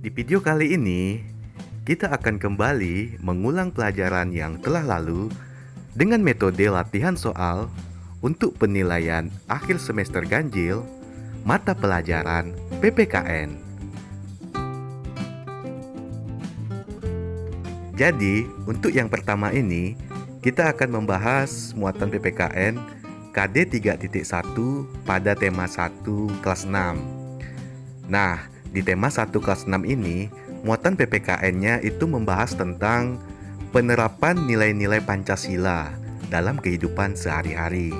Di video kali ini, kita akan kembali mengulang pelajaran yang telah lalu dengan metode latihan soal untuk penilaian akhir semester ganjil mata pelajaran PPKN. Jadi, untuk yang pertama ini, kita akan membahas muatan PPKN KD 3.1 pada tema 1 kelas 6. Nah, di tema 1 kelas 6 ini, muatan PPKN-nya itu membahas tentang penerapan nilai-nilai Pancasila dalam kehidupan sehari-hari.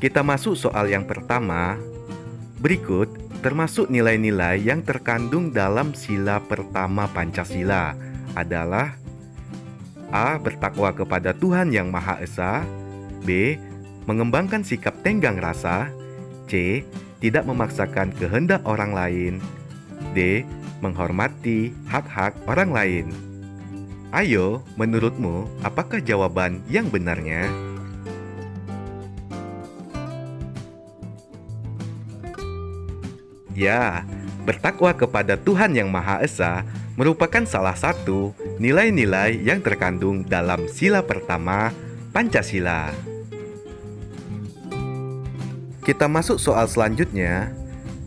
Kita masuk soal yang pertama. Berikut termasuk nilai-nilai yang terkandung dalam sila pertama Pancasila adalah A. Bertakwa kepada Tuhan Yang Maha Esa. B. Mengembangkan sikap tenggang rasa. C. Tidak memaksakan kehendak orang lain. D. Menghormati hak-hak orang lain. Ayo, menurutmu, apakah jawaban yang benarnya? Ya, bertakwa kepada Tuhan Yang Maha Esa merupakan salah satu nilai-nilai yang terkandung dalam sila pertama Pancasila. Kita masuk soal selanjutnya.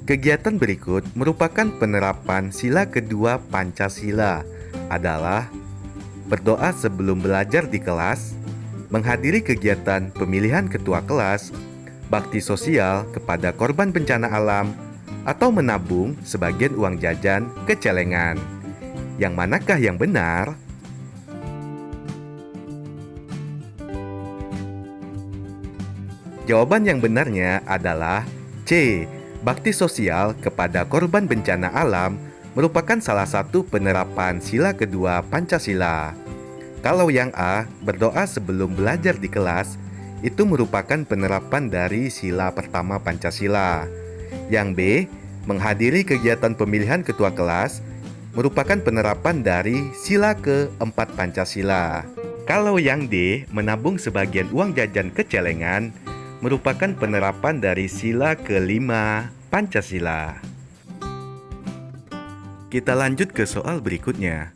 Kegiatan berikut merupakan penerapan sila kedua Pancasila adalah berdoa sebelum belajar di kelas, menghadiri kegiatan pemilihan ketua kelas, bakti sosial kepada korban bencana alam, atau menabung sebagian uang jajan ke celengan. Yang manakah yang benar? Jawaban yang benarnya adalah C. Bakti sosial kepada korban bencana alam merupakan salah satu penerapan sila kedua Pancasila. Kalau yang A, berdoa sebelum belajar di kelas, itu merupakan penerapan dari sila pertama Pancasila. Yang B, menghadiri kegiatan pemilihan ketua kelas, merupakan penerapan dari sila keempat Pancasila. Kalau yang D, menabung sebagian uang jajan ke celengan, merupakan penerapan dari sila kelima Pancasila. Kita lanjut ke soal berikutnya.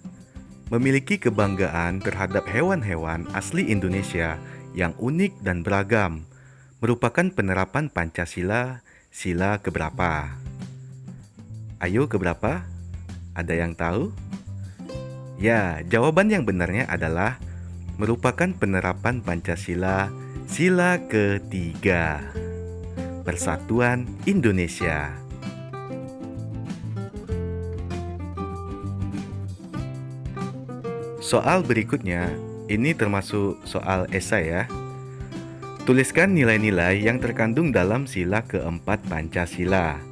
Memiliki kebanggaan terhadap hewan-hewan asli Indonesia yang unik dan beragam merupakan penerapan Pancasila sila keberapa? Ayo, keberapa? Ada yang tahu? Ya, jawaban yang benarnya adalah merupakan penerapan Pancasila sila ketiga, Persatuan Indonesia. Soal berikutnya, ini termasuk soal esai ya. Tuliskan nilai-nilai yang terkandung dalam sila keempat Pancasila.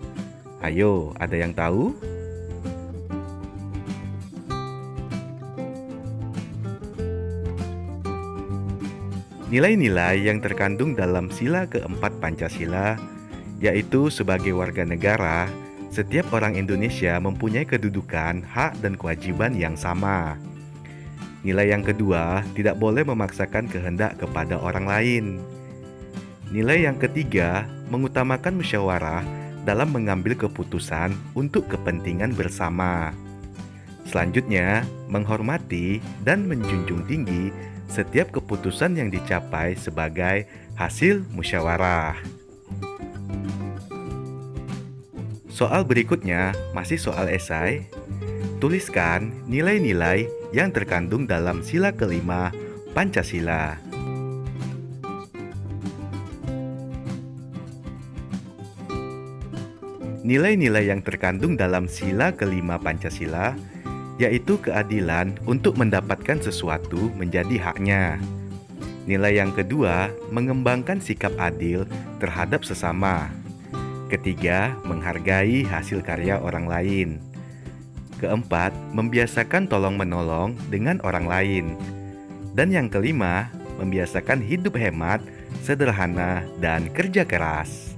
Ayo, ada yang tahu? Nilai-nilai yang terkandung dalam sila keempat Pancasila, yaitu sebagai warga negara, setiap orang Indonesia mempunyai kedudukan, hak, dan kewajiban yang sama. Nilai yang kedua, tidak boleh memaksakan kehendak kepada orang lain. Nilai yang ketiga, mengutamakan musyawarah dalam mengambil keputusan untuk kepentingan bersama. Selanjutnya, menghormati dan menjunjung tinggi setiap keputusan yang dicapai sebagai hasil musyawarah. Soal berikutnya masih soal esai. Tuliskan nilai-nilai yang terkandung dalam sila kelima Pancasila. Nilai-nilai yang terkandung dalam sila kelima Pancasila yaitu keadilan untuk mendapatkan sesuatu menjadi haknya. Nilai yang kedua, mengembangkan sikap adil terhadap sesama. Ketiga, menghargai hasil karya orang lain. Keempat, membiasakan tolong-menolong dengan orang lain. Dan yang kelima, membiasakan hidup hemat, sederhana, dan kerja keras.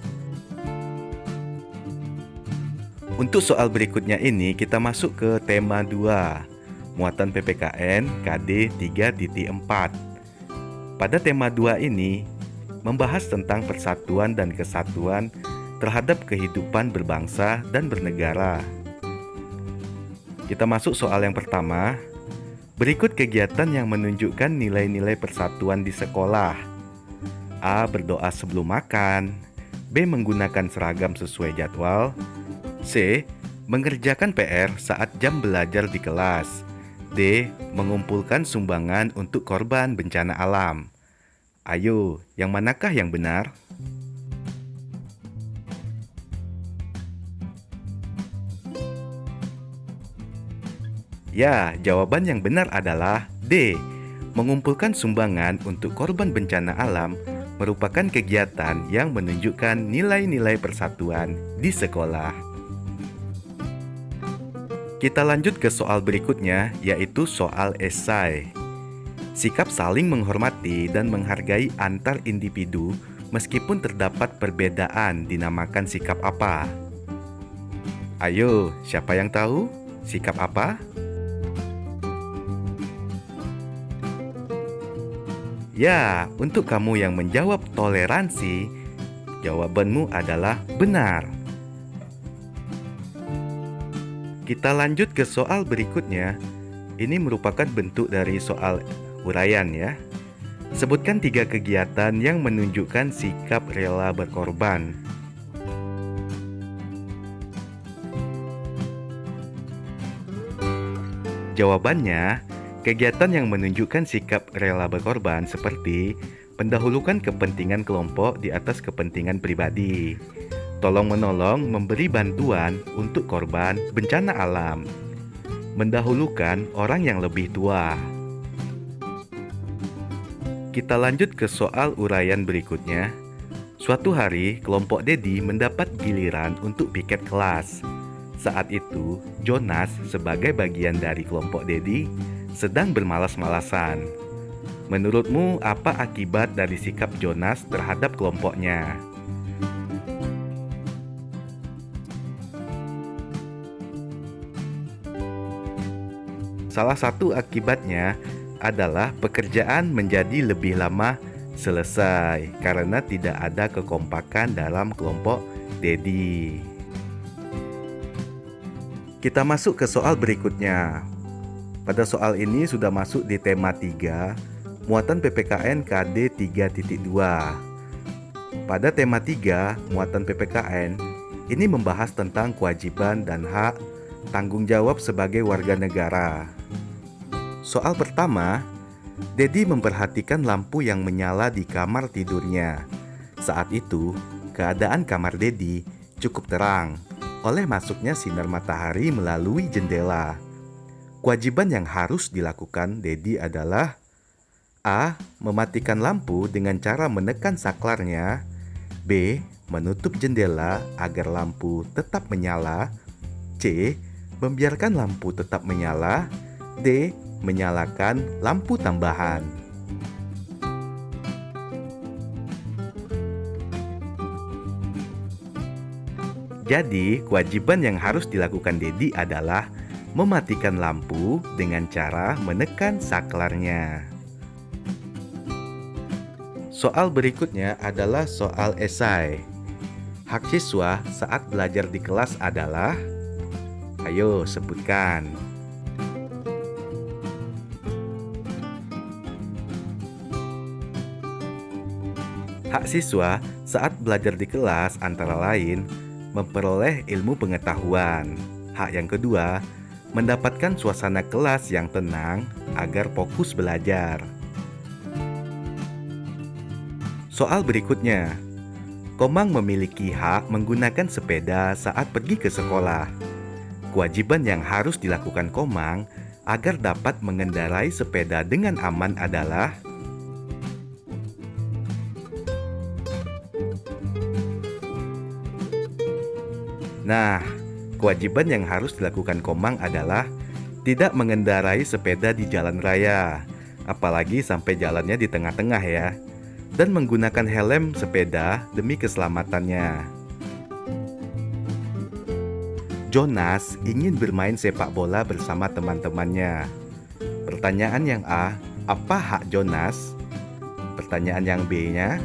Untuk soal berikutnya ini kita masuk ke tema 2, muatan PPKN KD 3.4. Pada tema 2 ini membahas tentang persatuan dan kesatuan terhadap kehidupan berbangsa dan bernegara. Kita masuk soal yang pertama. Berikut kegiatan yang menunjukkan nilai-nilai persatuan di sekolah. A. Berdoa sebelum makan. B. Menggunakan seragam sesuai jadwal. C. Mengerjakan PR saat jam belajar di kelas. D. Mengumpulkan sumbangan untuk korban bencana alam. Ayo, yang manakah yang benar? Ya, jawaban yang benar adalah D. Mengumpulkan sumbangan untuk korban bencana alam merupakan kegiatan yang menunjukkan nilai-nilai persatuan di sekolah. Kita lanjut ke soal berikutnya, yaitu soal esai. Sikap saling menghormati dan menghargai antar individu meskipun terdapat perbedaan dinamakan sikap apa? Ayo, siapa yang tahu? Sikap apa? Ya, untuk kamu yang menjawab toleransi, jawabanmu adalah benar. Kita lanjut ke soal berikutnya. Ini merupakan bentuk dari soal uraian ya. Sebutkan 3 kegiatan yang menunjukkan sikap rela berkorban. Jawabannya, kegiatan yang menunjukkan sikap rela berkorban seperti mendahulukan kepentingan kelompok di atas kepentingan pribadi, tolong-menolong memberi bantuan untuk korban bencana alam, mendahulukan orang yang lebih tua. Kita lanjut ke soal uraian berikutnya. Suatu hari, kelompok Dedi mendapat giliran untuk piket kelas. Saat itu, Jonas sebagai bagian dari kelompok Dedi sedang bermalas-malasan. Menurutmu, apa akibat dari sikap Jonas terhadap kelompoknya? Salah satu akibatnya adalah pekerjaan menjadi lebih lama selesai karena tidak ada kekompakan dalam kelompok Dedi. Kita masuk ke soal berikutnya. Pada soal ini sudah masuk di tema 3, muatan PPKN KD 3.2. Pada tema 3, muatan PPKN, ini membahas tentang kewajiban dan hak tanggung jawab sebagai warga negara. Soal pertama, Dedi memperhatikan lampu yang menyala di kamar tidurnya. Saat itu, keadaan kamar Dedi cukup terang oleh masuknya sinar matahari melalui jendela. Kewajiban yang harus dilakukan Dedi adalah A. Mematikan lampu dengan cara menekan saklarnya. B. Menutup jendela agar lampu tetap menyala. C. Membiarkan lampu tetap menyala. D. Menyalakan lampu tambahan. Jadi, kewajiban yang harus dilakukan Dedi adalah mematikan lampu dengan cara menekan saklarnya. Soal berikutnya adalah soal esai. Hak siswa saat belajar di kelas adalah, ayo sebutkan. Hak siswa saat belajar di kelas antara lain memperoleh ilmu pengetahuan. Hak yang kedua, mendapatkan suasana kelas yang tenang agar fokus belajar. Soal berikutnya, Komang memiliki hak menggunakan sepeda saat pergi ke sekolah. Kewajiban yang harus dilakukan Komang agar dapat mengendarai sepeda dengan aman adalah, nah, kewajiban yang harus dilakukan Komang adalah tidak mengendarai sepeda di jalan raya, apalagi sampai jalannya di tengah-tengah ya, dan menggunakan helm sepeda demi keselamatannya. Jonas ingin bermain sepak bola bersama teman-temannya. Pertanyaan yang A, apa hak Jonas? Pertanyaan yang B-nya,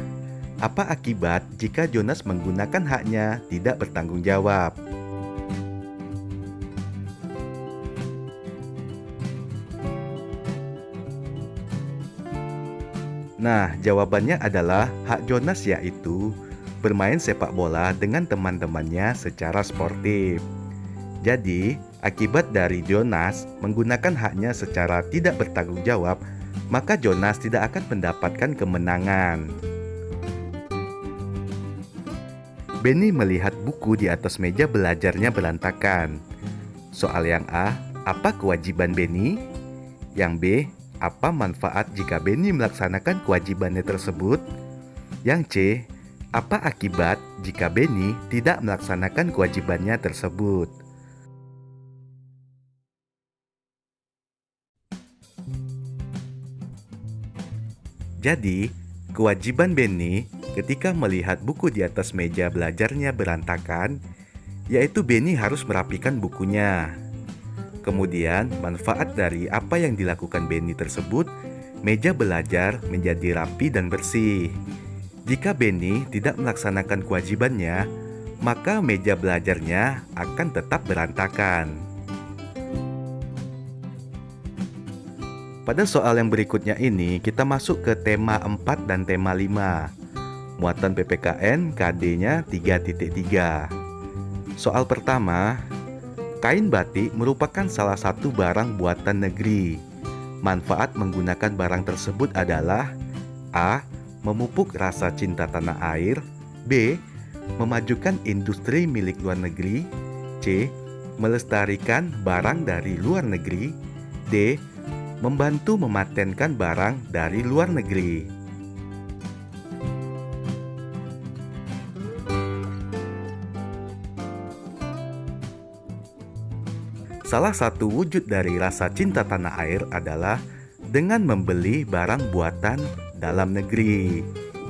apa akibat jika Jonas menggunakan haknya tidak bertanggung jawab? Nah, jawabannya adalah hak Jonas, yaitu bermain sepak bola dengan teman-temannya secara sportif. Jadi, akibat dari Jonas menggunakan haknya secara tidak bertanggung jawab, maka Jonas tidak akan mendapatkan kemenangan. Benny melihat buku di atas meja belajarnya berantakan. Soal yang A, apa kewajiban Benny? Yang B, apa manfaat jika Benny melaksanakan kewajibannya tersebut? Yang C, apa akibat jika Benny tidak melaksanakan kewajibannya tersebut? Jadi, kewajiban Benny ketika melihat buku di atas meja belajarnya berantakan, yaitu Benny harus merapikan bukunya. Kemudian, manfaat dari apa yang dilakukan Benny tersebut, meja belajar menjadi rapi dan bersih. Jika Benny tidak melaksanakan kewajibannya, maka meja belajarnya akan tetap berantakan. Pada soal yang berikutnya ini, kita masuk ke tema 4 dan tema 5. Muatan PPKN KD-nya 3.3. Soal pertama, kain batik merupakan salah satu barang buatan negeri. Manfaat menggunakan barang tersebut adalah A. Memupuk rasa cinta tanah air. B. Memajukan industri milik luar negeri. C. Melestarikan barang dari luar negeri. D. Membantu mematenkan barang dari luar negeri. Salah satu wujud dari rasa cinta tanah air adalah dengan membeli barang buatan dalam negeri.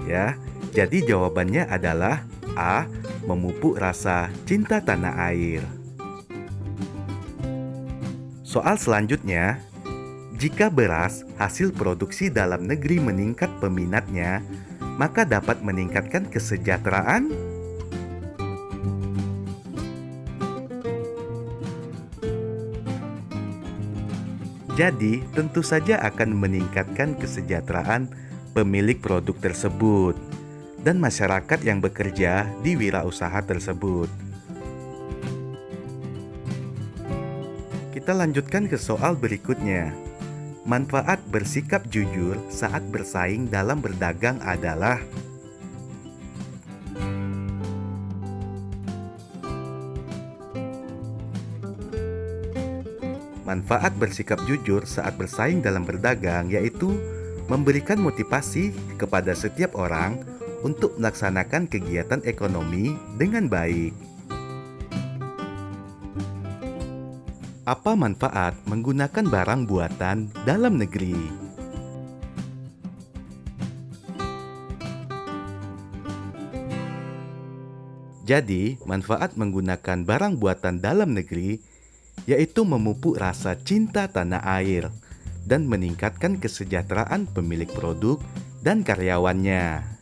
Ya, jadi jawabannya adalah A. Memupuk rasa cinta tanah air. Soal selanjutnya, jika beras hasil produksi dalam negeri meningkat peminatnya, maka dapat meningkatkan kesejahteraan. Jadi, tentu saja akan meningkatkan kesejahteraan pemilik produk tersebut dan masyarakat yang bekerja di wirausaha tersebut. Kita lanjutkan ke soal berikutnya. Manfaat bersikap jujur saat bersaing dalam berdagang adalah manfaat bersikap jujur saat bersaing dalam berdagang yaitu memberikan motivasi kepada setiap orang untuk melaksanakan kegiatan ekonomi dengan baik. Apa manfaat menggunakan barang buatan dalam negeri? Jadi, manfaat menggunakan barang buatan dalam negeri yaitu memupuk rasa cinta tanah air dan meningkatkan kesejahteraan pemilik produk dan karyawannya.